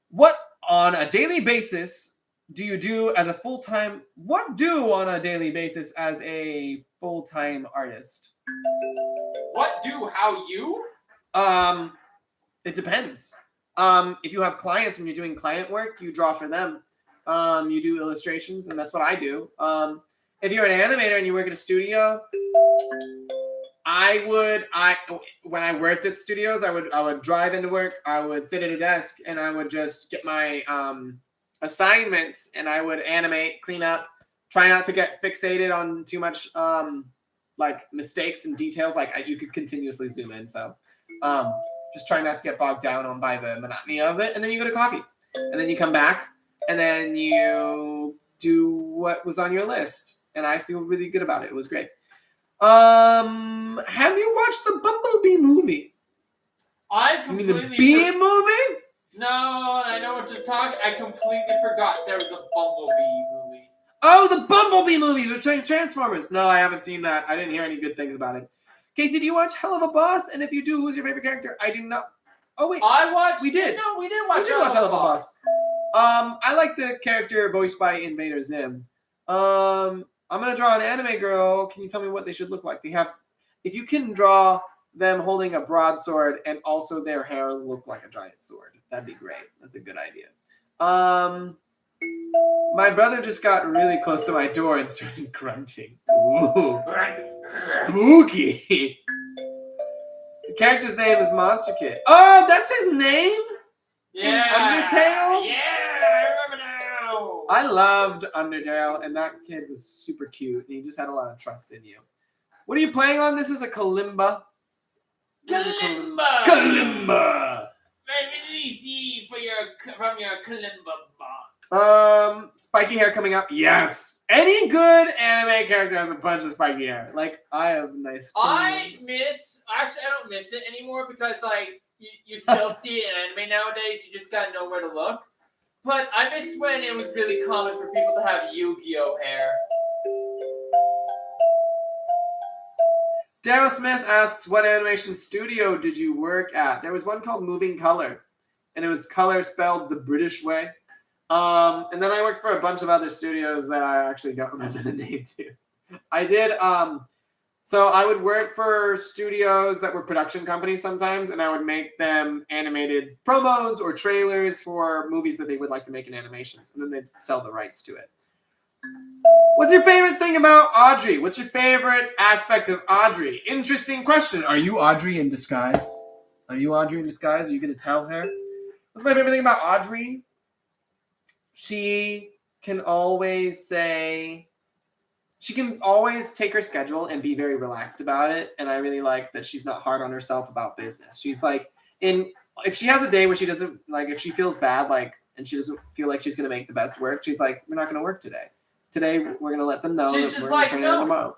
What on a daily basis do you do as a full-time? What do on a daily basis as a full-time artist? What do? How you? It depends. If you have clients and you're doing client work, you draw for them. You do illustrations, and that's what I do. If you're an animator and you work at a studio, when I worked at studios, I would drive into work, I would sit at a desk, and I would just get my assignments, and I would animate, clean up, try not to get fixated on too much like mistakes and details. Like you could continuously zoom in, so just try not to get bogged down on by the monotony of it. And then you go to coffee, and then you come back, and then you do what was on your list. And I feel really good about it. It was great. Have you watched the Bumblebee movie? You mean the Bee movie? No, I know what you're talking. I completely forgot there was a Bumblebee movie. Oh, the Bumblebee movie with Transformers. No, I haven't seen that. I didn't hear any good things about it. Casey, do you watch Hell of a Boss? And if you do, who's your favorite character? I do not. Oh wait, We did watch Hell of a Boss. I like the character voiced by Invader Zim. I'm gonna draw an anime girl. Can you tell me what they should look like? If you can draw them holding a broadsword and also their hair look like a giant sword, that'd be great. That's a good idea. My brother just got really close to my door and started grunting. Ooh, spooky. The character's name is Monster Kid. Oh, that's his name? Yeah. In Undertale? Yeah, I remember now. I loved Undertale, and that kid was super cute, and he just had a lot of trust in you. What are you playing on? This is a kalimba. Kalimba. Kalimba. Very easy from your kalimba box. Spiky hair coming up. Yes. Any good anime character has a bunch of spiky hair. Like, I have nice. I don't miss it anymore because like you still see it in anime nowadays. You just gotta know where to look. But I miss when it was really common for people to have Yu-Gi-Oh hair. Daryl Smith asks, what animation studio did you work at? There was one called Moving Color, and it was color spelled the British way. And then I worked for a bunch of other studios that I actually don't remember the name to. I did, so I would work for studios that were production companies sometimes, and I would make them animated promos or trailers for movies that they would like to make in animations, and then they'd sell the rights to it. What's your favorite thing about Audrey? What's your favorite aspect of Audrey? Interesting question. Are you Audrey in disguise? Are you Audrey in disguise? Are you going to tell her? What's my favorite thing about Audrey? She can always take her schedule and be very relaxed about it. And I really like that she's not hard on herself about business. She's like, in if she has a day where she doesn't like, if she feels bad, like, and she doesn't feel like she's gonna make the best work, she's like, we're not gonna work today. Today we're gonna let them know She's that just we're like, gonna turn it no. in tomorrow.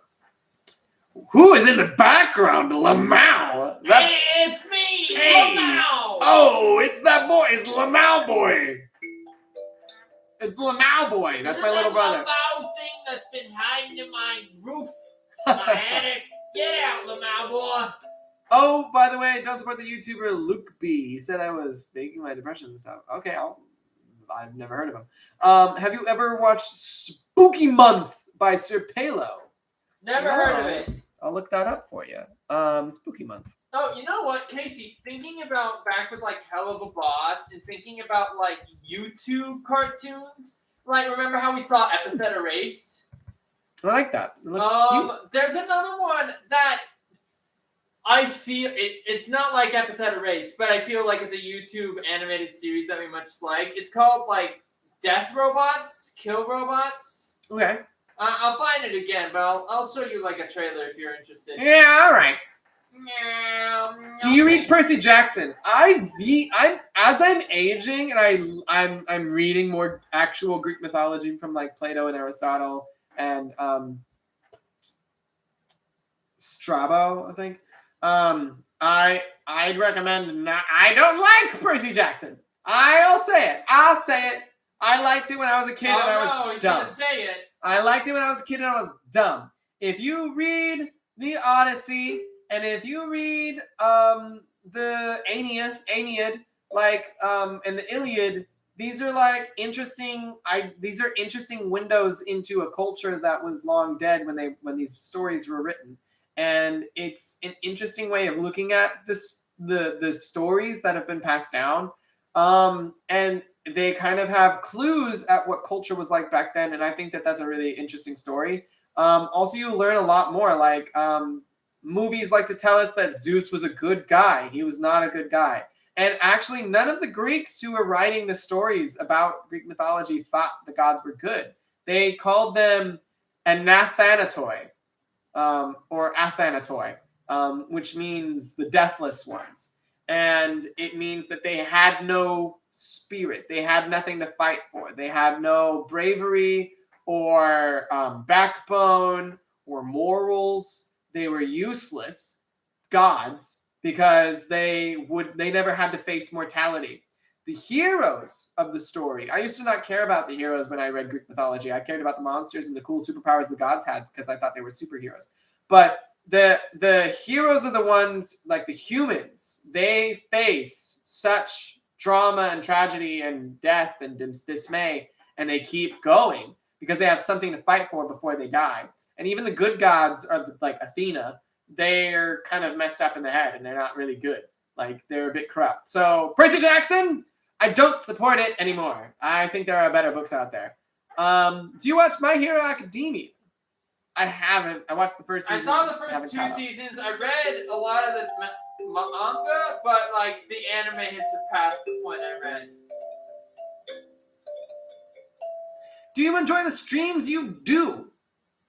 Who is in the background? Lamau. That's Hey, it's me, Hey. Lamau. oh, it's that boy. It's Lamau boy. It's Lamau boy. That's my Isn't little that brother. Lamau thing that's been hiding in my roof, my attic. Get out, Lamau boy. Oh, by the way, don't support the YouTuber Luke B. He said I was faking my depression and stuff. Okay, I've never heard of him. Have you ever watched Spooky Month by Sir Palo? Never heard of it. I'll look that up for you. Spooky Month. Oh, you know what, Casey? Thinking about back with like Hell of a Boss and thinking about like YouTube cartoons. Like, remember how we saw Epithet Erased? I like that. It looks cute. There's another one that I feel it's not like Epithet Erased, but I feel like it's a YouTube animated series that we much like. It's called like Death Robots, Kill Robots. Okay. I'll find it again, but I'll show you like a trailer if you're interested. Yeah, all right. Do you read Percy Jackson? I'm as I'm aging and I'm reading more actual Greek mythology from like Plato and Aristotle and Strabo, I think. I'd recommend not. I don't like Percy Jackson. I'll say it. I liked it when I was a kid and I was he's dumb. gonna say it. I liked it when I was a kid and I was dumb. If you read the Odyssey and if you read the Aeneid, like and the Iliad, these are like interesting. These are interesting windows into a culture that was long dead when these stories were written, and it's an interesting way of looking at the stories that have been passed down, and they kind of have clues at what culture was like back then, and I think that that's a really interesting story. Also, you learn a lot more. Like movies like to tell us that Zeus was a good guy. He was not a good guy. And actually, none of the Greeks who were writing the stories about Greek mythology thought the gods were good. They called them anathanatoi, or athanatoi, which means the deathless ones. And it means that they had no spirit. They had nothing to fight for. They had no bravery or backbone or morals. They were useless gods because they never had to face mortality. The heroes of the story. I used to not care about the heroes when I read Greek mythology. I cared about the monsters and the cool superpowers the gods had because I thought they were superheroes. But the heroes are the ones, like the humans. They face such drama and tragedy and death and dismay, and they keep going because they have something to fight for before they die. And even the good gods are like Athena. They're kind of messed up in the head and they're not really good. Like they're a bit corrupt. So Percy Jackson, I don't support it anymore. I think there are better books out there. Do you watch My Hero Academia? I haven't. I watched the first season. I saw the first 2 seasons. I read a lot of the manga, but like the anime has surpassed the point I read. Do you enjoy the streams you do?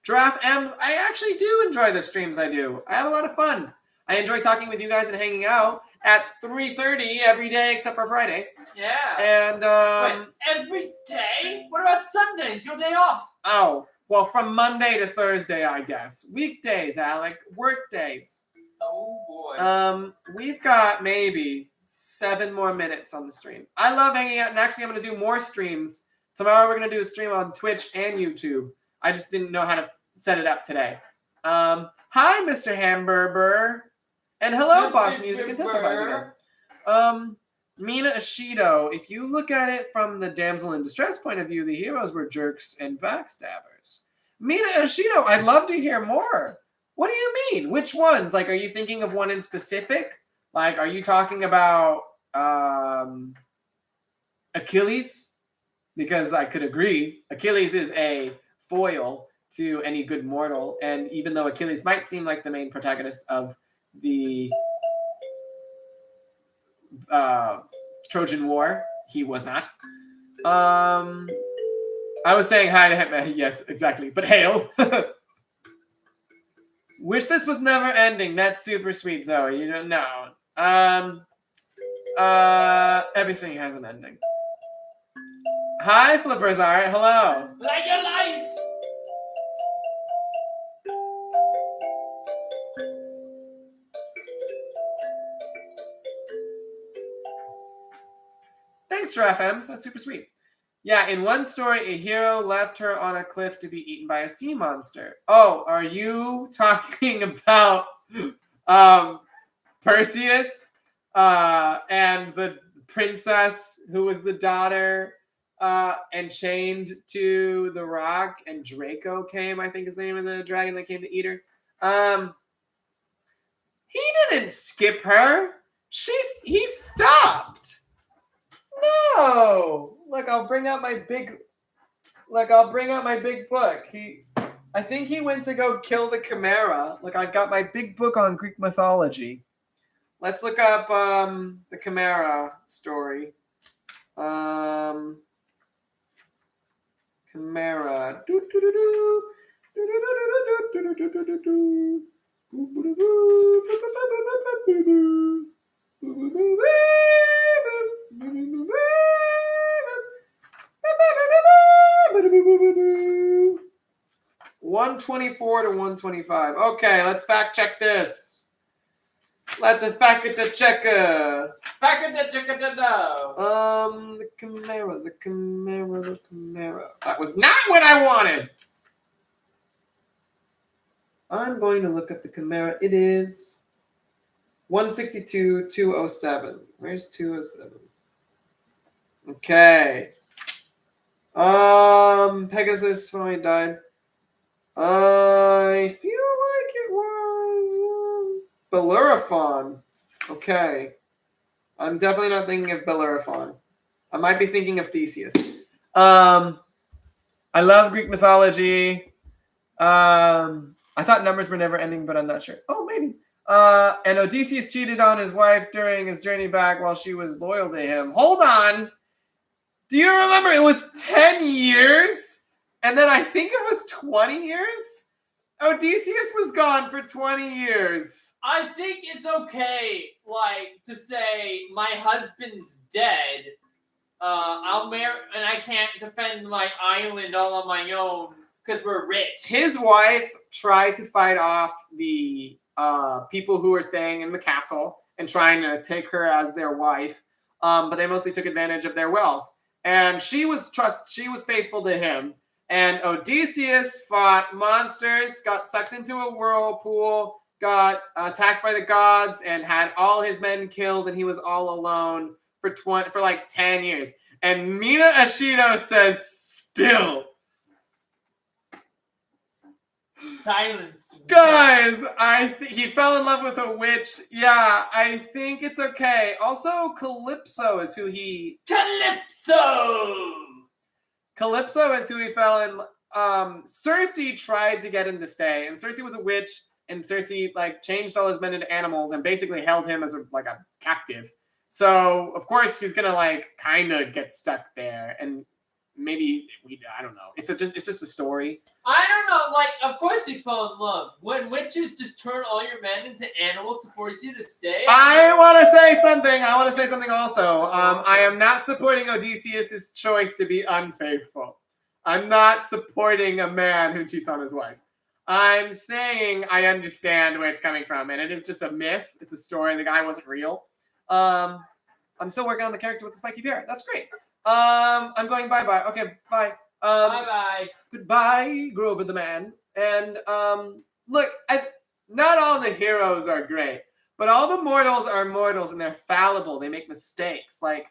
Giraffe M's, I actually do enjoy the streams I do. I have a lot of fun. I enjoy talking with you guys and hanging out at 3:30 every day except for Friday. Yeah. And Wait, every day? What about Sundays? Your day off? Oh, well, from Monday to Thursday, I guess. Weekdays, Alec. Work days. Oh boy. We've got maybe 7 more minutes on the stream. I love hanging out, and actually I'm going to do more streams. Tomorrow we're going to do a stream on Twitch and YouTube. I just didn't know how to set it up today. Hi, Mr. Hamburger. And hello, Boss Music Intensifies again. Mina Ishido, if you look at it from the damsel in distress point of view, the heroes were jerks and backstabbers. Mina Ishido, I'd love to hear more. What do you mean? Which ones? Like, are you thinking of one in specific? Like, are you talking about Achilles? Because I could agree. Achilles is a foil to any good mortal. And even though Achilles might seem like the main protagonist of the Trojan War, he was not. I was saying hi to him. Yes, exactly. But hail. Wish this was never ending. That's super sweet, Zoe. You don't know. Everything has an ending. Hi, Flippers Art. Hello. Like your life. Thanks, GiraffeMs. That's super sweet. Yeah, in one story, a hero left her on a cliff to be eaten by a sea monster. Oh, are you talking about Perseus and the princess who was the daughter and chained to the rock, and Draco came, I think is the name of the dragon that came to eat her? He didn't skip her. He stopped. No. Look, I'll bring out my big book. I think he went to go kill the Chimera. Look, I've got my big book on Greek mythology. Let's look up the Chimera story. Chimera. $124 to $125. Okay, let's fact check this. Let's fact check. The Chimera. That was not what I wanted. I'm going to look up the Chimera. It is 162, 207. Where's 207? Okay. Pegasus finally died. I feel like it was Bellerophon. Okay. I'm definitely not thinking of Bellerophon. I might be thinking of Theseus. I love Greek mythology. I thought numbers were never ending, but I'm not sure. Oh, maybe. And Odysseus cheated on his wife during his journey back while she was loyal to him. Hold on. Do you remember it was 10 years? And then I think it was 20 years? Odysseus was gone for 20 years. I think it's okay, like, to say my husband's dead. I'll marry, and I can't defend my island all on my own because we're rich. His wife tried to fight off the people who were staying in the castle and trying to take her as their wife, but they mostly took advantage of their wealth. And she was faithful to him. And Odysseus fought monsters, got sucked into a whirlpool, got attacked by the gods, and had all his men killed, and he was all alone for like 10 years. And Mina Ashido says, still. Silence. Guys, he fell in love with a witch. Yeah, I think it's okay. Also, Calypso is who he... Calypso is who he fell in. Circe tried to get him to stay, and Circe was a witch, and Circe like changed all his men into animals and basically held him as a captive. So of course he's gonna like kind of get stuck there, and maybe I don't know. It's just a story. I don't know. Like, of course you fall in love when witches just turn all your men into animals to force you to stay. I want to say something also. I am not supporting Odysseus' choice to be unfaithful. I'm not supporting a man who cheats on his wife. I'm saying I understand where it's coming from, and it is just a myth. It's a story. The guy wasn't real. I'm still working on the character with the spiky hair. That's great. I'm going bye-bye. Okay, bye. Bye-bye. Goodbye, Grover the man. And look, not all the heroes are great, but all the mortals are mortals, and they're fallible. They make mistakes. Like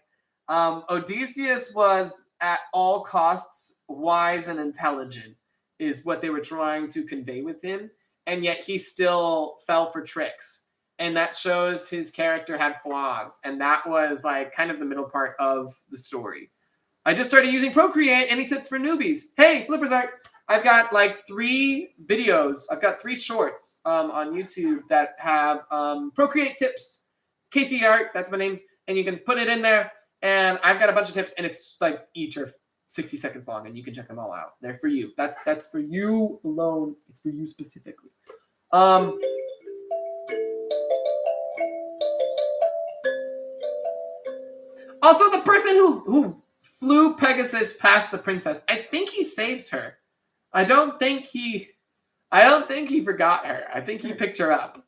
Odysseus was at all costs wise and intelligent, is what they were trying to convey with him, and yet he still fell for tricks. And that shows his character had flaws, and that was like kind of the middle part of the story. I just started using Procreate. Any tips for newbies? Hey, Flippers Art, I've got like 3 videos. I've got 3 shorts on YouTube that have Procreate tips. Casey Art, that's my name, and you can put it in there. And I've got a bunch of tips, and it's like each are 60 seconds long, and you can check them all out. They're for you. That's for you alone. It's for you specifically. Also, the person who flew Pegasus past the princess, I think he saves her. I don't think he forgot her. I think he picked her up.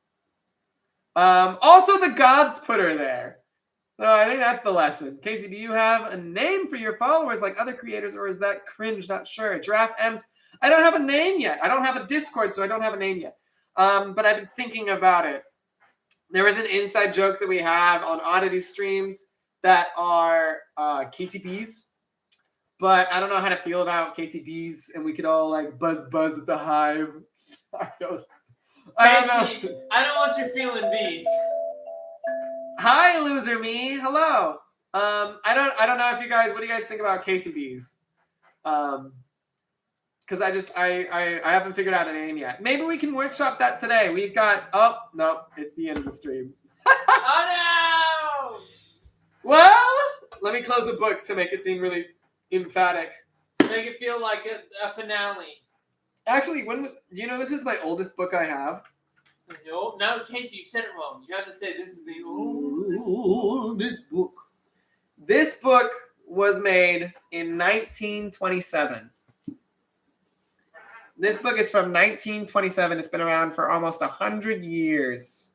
Also, the gods put her there. So I think that's the lesson. Casey, do you have a name for your followers like other creators, or is that cringe? Not sure. Giraffe M's. I don't have a name yet. I don't have a Discord, so I don't have a name yet. But I've been thinking about it. There is an inside joke that we have on Oddity streams that are KCBs. But I don't know how to feel about KCBs, and we could all like buzz at the hive. I don't Casey, know. I don't want you feeling bees. Hi, loser me. Hello. I don't know if you guys. What do you guys think about KCBs? Because I haven't figured out a name yet. Maybe we can workshop that today. We've got. Oh no, it's the end of the stream. Oh no! Well, let me close the book to make it seem really emphatic. Make it feel like a finale. Actually, you know this is my oldest book I have. No, Casey, you said it wrong. You have to say this is the Oldest book. This book was made in 1927. This book is from 1927. It's been around for almost 100 years.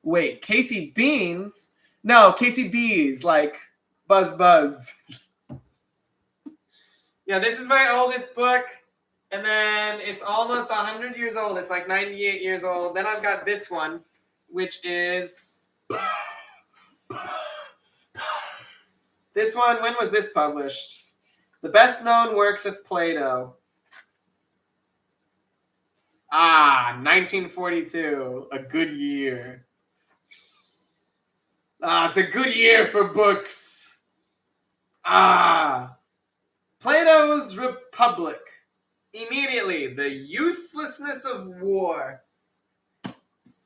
Wait, Casey Beans? No, Casey Bees, like Buzz. Yeah, this is my oldest book. And then it's almost 100 years old. It's like 98 years old. Then I've got this one, which is... This one, when was this published? The Best Known Works of Plato. 1942. A good year. It's a good year for books. Plato's Republic. Immediately, the uselessness of war.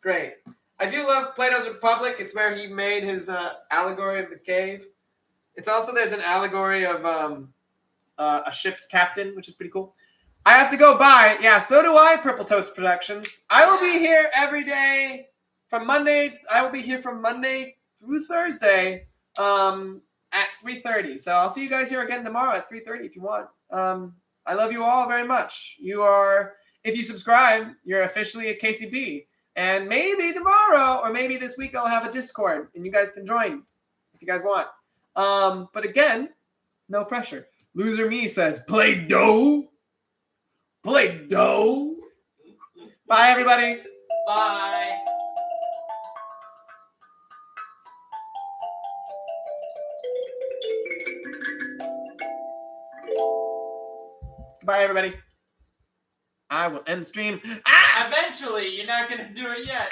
Great. I do love Plato's Republic. It's where he made his allegory of the cave. It's also, there's an allegory of a ship's captain, which is pretty cool. I have to go bye. Yeah, so do I, Purple Toast Productions. I will be here every day from Monday. I will be here from Monday through Thursday at 3:30. So I'll see you guys here again tomorrow at 3:30 if you want. I love you all very much. If you subscribe, you're officially a KCB. And maybe tomorrow or maybe this week I'll have a Discord and you guys can join if you guys want. But again, no pressure. Loser Me says, play dough. Play dough. Bye, everybody. Bye. Goodbye, everybody. I will end the stream. Eventually, you're not gonna do it yet.